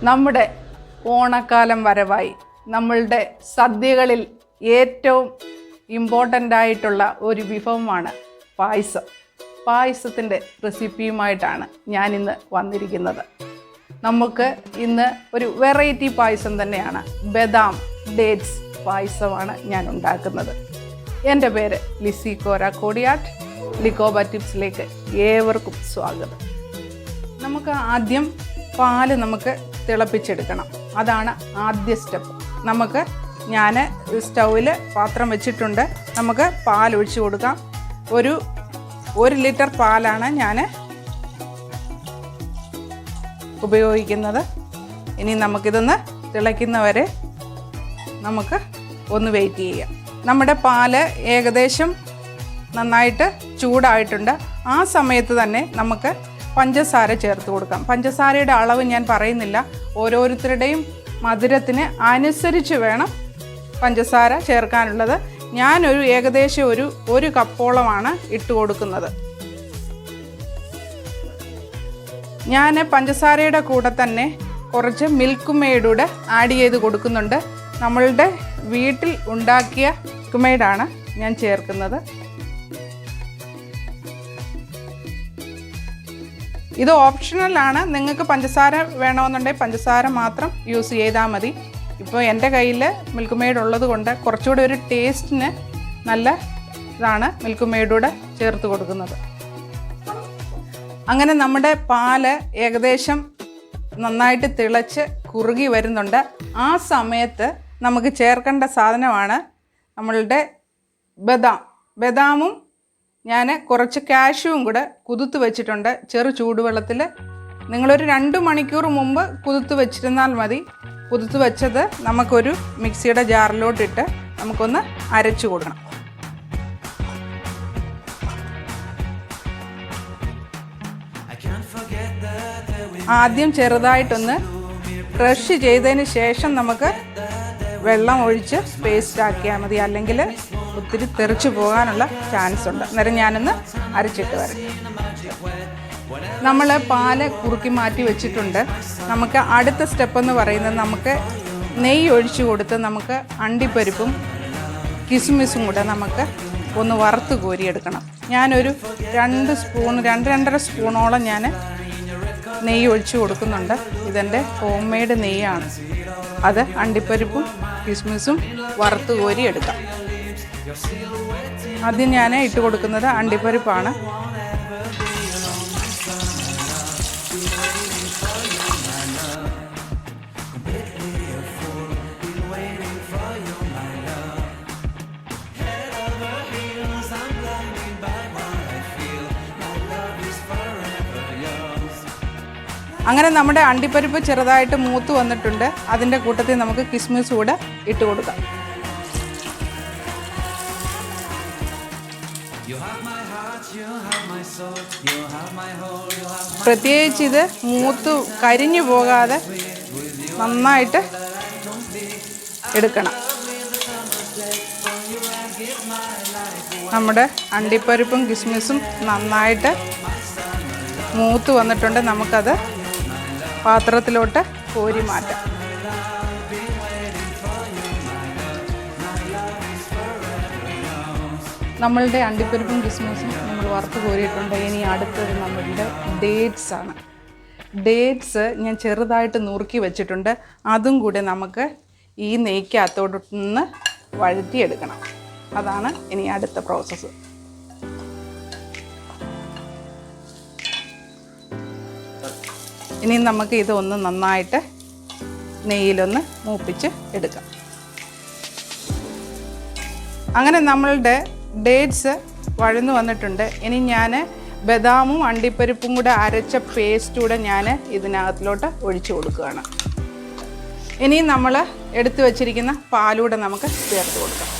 നമ്മുടെ ഓണക്കാലം വരവായി. നമ്മളുടെ സദ്യകളിൽ ഏറ്റവും ഇമ്പോർട്ടൻ്റ് ആയിട്ടുള്ള ഒരു വിഭവമാണ് പായസം. പായസത്തിൻ്റെ റെസിപ്പിയുമായിട്ടാണ് ഞാനിന്ന് വന്നിരിക്കുന്നത്. നമുക്ക് ഇന്ന് ഒരു വെറൈറ്റി പായസം തന്നെയാണ്. ബദാം ഡേറ്റ്സ് പായസമാണ് ഞാൻ ഉണ്ടാക്കുന്നത്. എൻ്റെ പേര് ലിസി കോരാക്കോടിയാട്ട്. ലിക്കോബ ടിപ്സിലേക്ക് ഏവർക്കും സ്വാഗതം. നമുക്ക് ആദ്യം പാല് നമുക്ക് തിളപ്പിച്ചെടുക്കണം. അതാണ് ആദ്യ സ്റ്റെപ്പ്. ഞാൻ സ്റ്റൗവിൽ പാത്രം വെച്ചിട്ടുണ്ട്. നമുക്ക് പാൽ ഒഴിച്ച് കൊടുക്കാം. ഒരു ലിറ്റർ പാലാണ് ഞാൻ ഉപയോഗിക്കുന്നത്. ഇനി നമുക്കിതൊന്ന് തിളയ്ക്കുന്നവരെ നമുക്ക് ഒന്ന് വെയിറ്റ് ചെയ്യാം. നമ്മുടെ പാല് ഏകദേശം നന്നായിട്ട് ചൂടായിട്ടുണ്ട്. ആ സമയത്ത് തന്നെ നമുക്ക് പഞ്ചസാര ചേർത്ത് കൊടുക്കാം. പഞ്ചസാരയുടെ അളവ് ഞാൻ പറയുന്നില്ല. ഓരോരുത്തരുടെയും മധുരത്തിന് അനുസരിച്ച് വേണം പഞ്ചസാര ചേർക്കാനുള്ളത്. ഞാനൊരു ഏകദേശം ഒരു കപ്പോളമാണ് ഇട്ട് കൊടുക്കുന്നത്. ഞാൻ പഞ്ചസാരയുടെ കൂടെ തന്നെ കുറച്ച് മിൽക്ക് മെയ്ഡൂടെ ആഡ് ചെയ്ത് കൊടുക്കുന്നുണ്ട്. നമ്മളുടെ വീട്ടിൽ ഉണ്ടാക്കിയ മിൽക്ക് മെയ്ഡാണ് ഞാൻ ചേർക്കുന്നത്. ഇത് ഓപ്ഷണലാണ്. നിങ്ങൾക്ക് പഞ്ചസാര വേണമെന്നുണ്ടെങ്കിൽ പഞ്ചസാര മാത്രം യൂസ് ചെയ്താൽ മതി. ഇപ്പോൾ എൻ്റെ കയ്യിൽ മിൽക്ക് മെയ്ഡ് ഉള്ളത് കൊണ്ട് കുറച്ചുകൂടി ഒരു ടേസ്റ്റിന് നല്ല ഇതാണ് മിൽക്ക് മെയ്ഡൂടെ ചേർത്ത് കൊടുക്കുന്നത്. അങ്ങനെ നമ്മുടെ പാല് ഏകദേശം നന്നായിട്ട് തിളച്ച് കുറുകി വരുന്നുണ്ട്. ആ സമയത്ത് നമുക്ക് ചേർക്കേണ്ട സാധനമാണ് നമ്മളുടെ ബദാമും ഞാൻ കുറച്ച് കാഷ്യൂവും കൂടെ കുതിർത്ത് വെച്ചിട്ടുണ്ട്. ചെറു ചൂടുവെള്ളത്തിൽ നിങ്ങളൊരു 2 മണിക്കൂർ മുമ്പ് കുതിർത്ത് വെച്ചിരുന്നാൽ മതി. കുതിർത്ത് വെച്ചത് നമുക്കൊരു മിക്സിയുടെ ജാറിലോട്ടിട്ട് നമുക്കൊന്ന് അരച്ചു കൊടുക്കണം. ആദ്യം ചെറുതായിട്ടൊന്ന് ക്രഷ് ചെയ്തതിന് ശേഷം നമുക്ക് വെള്ളം ഒഴിച്ച് പേസ്റ്റ് ആക്കിയാൽ മതി. അല്ലെങ്കിൽ ഒത്തിരി തെറിച്ച് പോകാനുള്ള ചാൻസ് ഉണ്ട്. അന്നേരം ഞാനൊന്ന് അരച്ചിട്ട് വരാം. നമ്മൾ പാല് കുറുക്കി മാറ്റി വെച്ചിട്ടുണ്ട്. നമുക്ക് അടുത്ത സ്റ്റെപ്പ് എന്ന് പറയുന്നത് നമുക്ക് നെയ്യ് ഒഴിച്ചു കൊടുത്ത് നമുക്ക് അണ്ടിപ്പരിപ്പും കിസ്മിസും കൂടെ നമുക്ക് ഒന്ന് വറുത്ത് കോരിയെടുക്കണം. ഞാനൊരു 2-2.5 സ്പൂണോളം ഞാൻ നെയ്യ് ഒഴിച്ച് കൊടുക്കുന്നുണ്ട്. ഇതെൻ്റെ ഹോം മെയ്ഡ് നെയ്യാണ്. അത് അണ്ടിപ്പരിപ്പും കിസ്മിസും വറുത്ത് കോരി എടുക്കാം. ആദ്യം ഞാൻ ഇട്ട് കൊടുക്കുന്നത് അണ്ടിപ്പരിപ്പാണ്. അങ്ങനെ നമ്മുടെ അണ്ടിപ്പരിപ്പ് ചെറുതായിട്ട് മൂത്ത് വന്നിട്ടുണ്ട്. അതിൻ്റെ കൂട്ടത്തിൽ നമുക്ക് കിസ്മിസ് കൂടെ ഇട്ട് കൊടുക്കാം. പ്രത്യേകിച്ച് ഇത് മൂത്ത് കരിഞ്ഞു പോകാതെ നന്നായിട്ട് എടുക്കണം. നമ്മുടെ അണ്ടിപ്പരിപ്പും കിസ്മിസും നന്നായിട്ട് മൂത്ത് വന്നിട്ടുണ്ട്. നമുക്കത് പാത്രത്തിലോട്ട് കോരി മാറ്റാം. നമ്മളുടെ അണ്ടിപ്പരിപ്പും കിസ്മിസും നമ്മൾ വറുത്ത് കോരിയിട്ടുണ്ട്. ഇനി അടുത്തത് നമ്മളുടെ ഡേറ്റ്സ് ആണ്. ഡേറ്റ്സ് ഞാൻ ചെറുതായിട്ട് നുറുക്കി വെച്ചിട്ടുണ്ട്. അതും കൂടെ നമുക്ക് ഈ നെയ്ക്കകത്തോട്ടൊന്ന് വഴറ്റിയെടുക്കണം. അതാണ് ഇനി അടുത്ത പ്രോസസ്സ്. ഇനി നമുക്ക് ഇതൊന്ന് നന്നായിട്ട് നെയ്യിലൊന്ന് മൂപ്പിച്ച് എടുക്കാം. അങ്ങനെ നമ്മളുടെ ഡേറ്റ്സ് വഴന്നു വന്നിട്ടുണ്ട്. ഇനി ഞാൻ ബദാമും അണ്ടിപ്പരിപ്പും കൂടെ അരച്ച പേസ്റ്റ് കൂടെ ഞാൻ ഇതിനകത്തിലോട്ട് ഒഴിച്ചു കൊടുക്കുകയാണ്. ഇനി നമ്മൾ എടുത്തു വച്ചിരിക്കുന്ന പാലൂടെ നമുക്ക് ചേർത്ത് കൊടുക്കാം.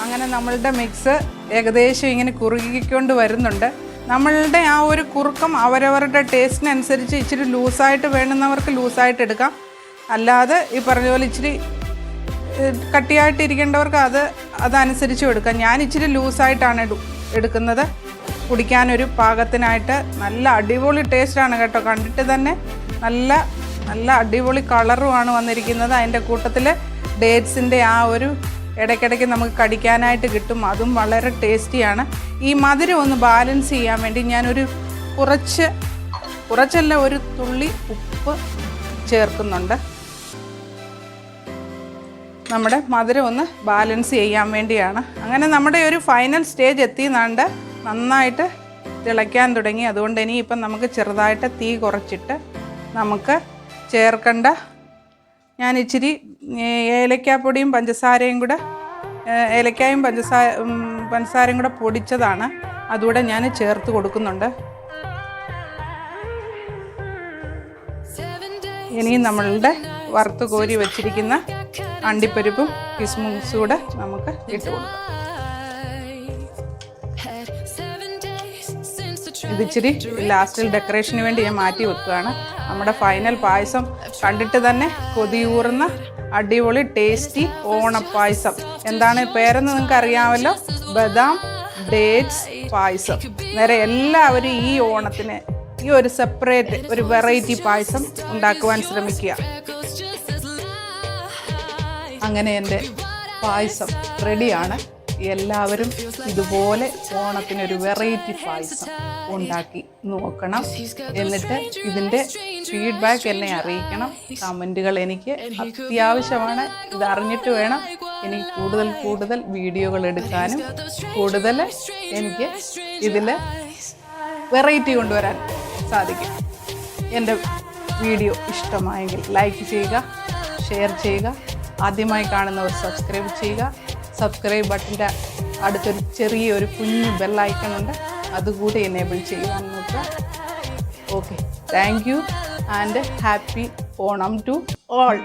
അങ്ങനെ നമ്മളുടെ മിക്സ് ഏകദേശം ഇങ്ങനെ കുറുകിക്കൊണ്ട് വരുന്നുണ്ട്. നമ്മളുടെ ആ ഒരു കുറുക്കം അവരവരുടെ ടേസ്റ്റിനനുസരിച്ച് ഇച്ചിരി ലൂസായിട്ട് വേണ്ടുന്നവർക്ക് ലൂസായിട്ട് എടുക്കാം. അല്ലാതെ ഈ പറഞ്ഞ പോലെ ഇച്ചിരി കട്ടിയായിട്ടിരിക്കേണ്ടവർക്ക് അതനുസരിച്ചും എടുക്കാം. ഞാൻ ഇച്ചിരി ലൂസായിട്ടാണ് എടുക്കുന്നത്. കുടിക്കാനൊരു പാകത്തിനായിട്ട് നല്ല അടിപൊളി ടേസ്റ്റാണ് കേട്ടോ. കണ്ടിട്ട് തന്നെ നല്ല അടിപൊളി കളറുമാണ് വന്നിരിക്കുന്നത്. അതിൻ്റെ കൂട്ടത്തിൽ ഡേറ്റ്സിൻ്റെ ആ ഒരു ഇടയ്ക്കിടയ്ക്ക് നമുക്ക് കടിക്കാനായിട്ട് കിട്ടും. അതും വളരെ ടേസ്റ്റിയാണ്. ഈ മധുരം ഒന്ന് ബാലൻസ് ചെയ്യാൻ വേണ്ടി ഞാനൊരു കുറച്ചല്ല ഒരു തുള്ളി ഉപ്പ് ചേർക്കുന്നുണ്ട്. നമ്മുടെ മധുരം ഒന്ന് ബാലൻസ് ചെയ്യാൻ വേണ്ടിയാണ്. അങ്ങനെ നമ്മുടെ ഒരു ഫൈനൽ സ്റ്റേജ് എത്തിയെന്നാണ്ട് നന്നായിട്ട് തിളയ്ക്കാൻ തുടങ്ങി. അതുകൊണ്ട് ഇനിയിപ്പം നമുക്ക് ചെറുതായിട്ട് തീ കുറച്ചിട്ട് നമുക്ക് ചേർക്കേണ്ട ഞാൻ ഇച്ചിരി ഏലക്കാപ്പൊടിയും പഞ്ചസാരയും കൂടെ പഞ്ചസാരയും കൂടെ പൊടിച്ചതാണ്, അതുകൂടെ ഞാൻ ചേർത്ത് കൊടുക്കുന്നുണ്ട്. ഇനിയും നമ്മളുടെ വറുത്ത് കോരി വെച്ചിരിക്കുന്ന അണ്ടിപ്പരിപ്പും കിസ്മിസും കൂടെ നമുക്ക് ഇട്ട് കൊടുക്കാം. ഇതിച്ചിരി ലാസ്റ്റിൽ ഡെക്കറേഷന് വേണ്ടി ഞാൻ മാറ്റി വെക്കുകയാണ്. നമ്മുടെ ഫൈനൽ പായസം കണ്ടിട്ട് തന്നെ കൊതിയൂറുന്ന അടിപൊളി ടേസ്റ്റി ഓണപ്പായസം. എന്താണ് പേരെന്ന് നിങ്ങൾക്ക് അറിയാമല്ലോ, ബദാം ഡേറ്റ്സ് പായസം. നേരെ എല്ലാവരും ഈ ഓണത്തിന് ഈ ഒരു സെപ്പറേറ്റ് ഒരു വെറൈറ്റി പായസം ഉണ്ടാക്കുവാൻ ശ്രമിക്കുക. അങ്ങനെ എൻ്റെ പായസം റെഡിയാണ്. എല്ലാവരും ഇതുപോലെ ഓണത്തിനൊരു വെറൈറ്റി പായസം ഉണ്ടാക്കി നോക്കണം. എന്നിട്ട് ഇതിൻ്റെ ഫീഡ്ബാക്ക് എന്നെ അറിയിക്കണം. കമൻറ്റുകൾ എനിക്ക് അത്യാവശ്യമാണ്. ഇതറിഞ്ഞിട്ട് വേണം എനിക്ക് കൂടുതൽ വീഡിയോകൾ എടുക്കാനും കൂടുതൽ എനിക്ക് ഇതിൽ വെറൈറ്റി കൊണ്ടുവരാൻ സാധിക്കും. എൻ്റെ വീഡിയോ ഇഷ്ടമായെങ്കിൽ ലൈക്ക് ചെയ്യുക, ഷെയർ ചെയ്യുക. ആദ്യമായി കാണുന്നവർ സബ്സ്ക്രൈബ് ചെയ്യുക. സബ്സ്ക്രൈബ് ബട്ടൻ്റെ അടുത്തൊരു ചെറിയൊരു കുഞ്ഞു ബെല്ലൈക്കൺ ഉണ്ട്, അതുകൂടി എനേബിൾ ചെയ്യാൻ നോക്കുക. Okay, thank you and happy Onam to all.